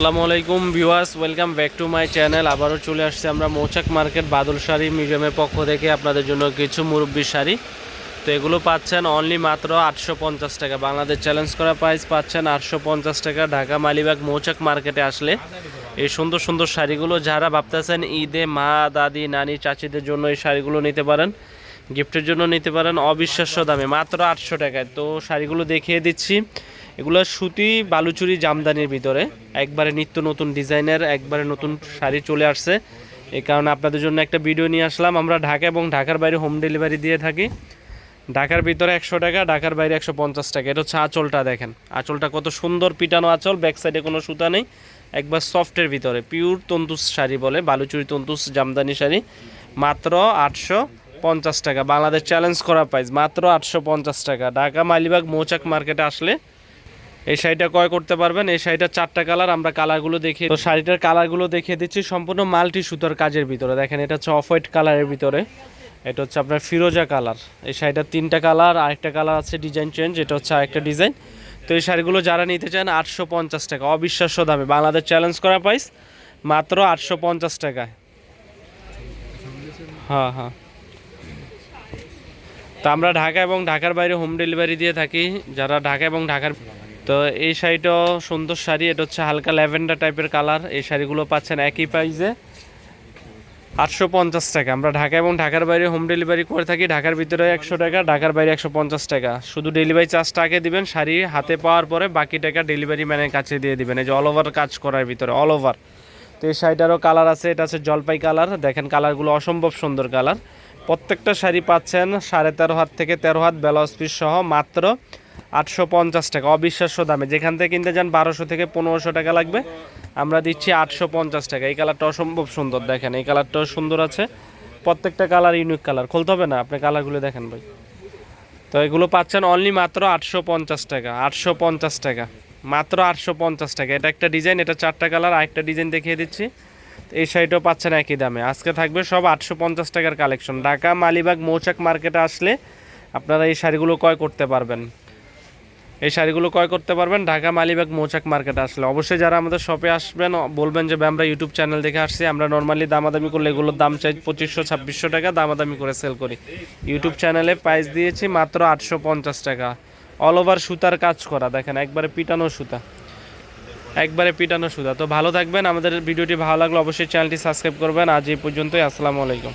আসসালামু আলাইকুম viewers, welcome back to my channel. আবারও চলে আসছে আমরা মৌচাক মার্কেট বাদল শাড়ি মিউজিয়ামের পক্ষ থেকে আপনাদের জন্য কিছু মুরব্বি শাড়ি। তো এগুলো পাচ্ছেন অনলি মাত্র 850 টাকা। বাংলাদেশ চ্যালেঞ্জ করা প্রাইস পাচ্ছেন 850 টাকা। ঢাকা মালিবাগ মৌচাক মার্কেটে আসলে এই সুন্দর সুন্দর শাড়িগুলো যারা ভাবতেছেন ঈদে মা দাদি নানি চাচিদের জন্য এই শাড়িগুলো নিতে পারেন, গিফটের জন্য নিতে পারেন অবিশ্বাস্য দামে মাত্র 800 টাকায়। তো শাড়িগুলো দেখিয়ে দিচ্ছি। এগুলো সুতি বালুচুরি জামদানির ভিতরে একবারে নিত্য নতুন ডিজাইনের একবারে নতুন শাড়ি চলে আসছে। এই কারণে আপনাদের জন্য একটা ভিডিও নিয়ে আসলাম। আমরা ঢাকা এবং ঢাকার বাইরে হোম ডেলিভারি দিয়ে থাকি। ঢাকার ভিতরে 100 টাকা, ঢাকার বাইরে 150 টাকা। এটা হচ্ছে আঁচলটা, দেখেন আঁচলটা কত সুন্দর পিটানো আঁচল, ব্যাক সাইডে কোনো সুতা নেই, একবার সফটের ভিতরে পিওর তন্তুস শাড়ি বলে, বালুচুরি তন্তুস জামদানি শাড়ি মাত্র 850 টাকা। বাংলাদেশ চ্যালেঞ্জ করা প্রাইস মাত্র 850 টাকা। ঢাকা মালিবাগ মৌচাক মার্কেটে আসলে এই শাড়িটা ক্রয় করতে পারবেন। এই শাড়িটার 4টা কালার, আমরা কালারগুলো দেখিয়ে, তো শাড়িটার কালারগুলো দেখিয়ে দিচ্ছি। সম্পূর্ণ মাল্টি সুতার কাজের ভিতরে, দেখেন এটা হচ্ছে অফ হোয়াইট কালারের ভিতরে, এটা হচ্ছে আপনার ফিরোজা কালার। এই শাড়িটার 3টা কালার, আরেকটা কালার আছে ডিজাইন চেঞ্জ, এটা হচ্ছে আরেকটা ডিজাইন। তো এই শাড়িগুলো যারা নিতে চান 850 টাকা অবিশ্বাস্য দামে। বাংলাদেশ চ্যালেঞ্জ করা প্রাইস মাত্র 850 টাকায়। হ্যাঁ হ্যাঁ, তো আমরা ঢাকা এবং ঢাকার বাইরে হোম ডেলিভারি দিয়ে থাকি যারা ঢাকা এবং ঢাকার। তো এই শাড়িটাও সুন্দর শাড়ি, এটা হচ্ছে হালকা ল্যাভেন্ডার টাইপের কালার। এই শাড়িগুলো পাচ্ছেন একই প্রাইসে 850 টাকা। আমরা ঢাকা এবং ঢাকার বাইরে হোম ডেলিভারি করে থাকি। ঢাকার ভিতরে 100 টাকা, ঢাকার বাইরে 150 টাকা। শুধু ডেলিভারি চার্জটা আগে দিবেন, শাড়ি হাতে পাওয়ার পরে বাকি টাকা ডেলিভারি ম্যানের কাছে দিয়ে দিবেন। এই যে অল ওভার কাজ করার ভিতরে অল ওভার। তো এই শাড়িটারও কালার আছে, এটা আছে জলপাই কালার। দেখেন কালারগুলো অসম্ভব সুন্দর কালার। প্রত্যেকটা শাড়ি পাচ্ছেন 13.5 হাত থেকে 13 হাত ব্লাউজ পিস সহ মাত্র 850 টাকা অবিশ্বাস্য দামে। যেখান থেকে কিনতে যান 1200 থেকে 1500 টাকা লাগবে, আমরা দিচ্ছি 850 টাকা। এই কালারটা অসম্ভব সুন্দর, দেখেন এই কালারটাও সুন্দর আছে। প্রত্যেকটা কালার ইউনিক কালার, খুলতে হবে না, আপনি কালারগুলো দেখেন ভাই। তো এগুলো পাচ্ছেন অনলি মাত্র 850 টাকা। 850 টাকা, মাত্র 850 টাকা। এটা একটা ডিজাইন, এটা 4টা কালার, আরেকটা ডিজাইন দেখিয়ে দিচ্ছি। এই শাড়িটাও পাচ্ছেন একই দামে। আজকে থাকবে সব 850 টাকার কালেকশন। ঢাকা মালিবাগ মৌচাক মার্কেটে আসলে আপনারা এই শাড়িগুলো ক্রয় করতে পারবেন। এই শাড়িগুলো ক্রয় করতে পারবেন ঢাকা মালিবাগ মৌচাক মার্কেটে আসলে। অবশ্যই যারা আমাদের শপে আসবেন বলবেন যে আমরা ইউটিউব চ্যানেল দেখে আসছি। আমরা নর্মালি দামাদামি করলে এগুলোর দাম চাই 2500-2600 টাকা, দামাদামি করে সেল করি। ইউটিউব চ্যানেলে প্রাইস দিয়েছি মাত্র 850 টাকা। অল ওভার সুতার কাজ করা, দেখেন একবারে পিটানো সুতা, একবারে পিটানো সুতা। তো ভালো থাকবেন। আমাদের ভিডিওটি ভালো লাগলে অবশ্যই চ্যানেলটি সাবস্ক্রাইব করবেন। আজ এই পর্যন্তই, আসসালামু আলাইকুম।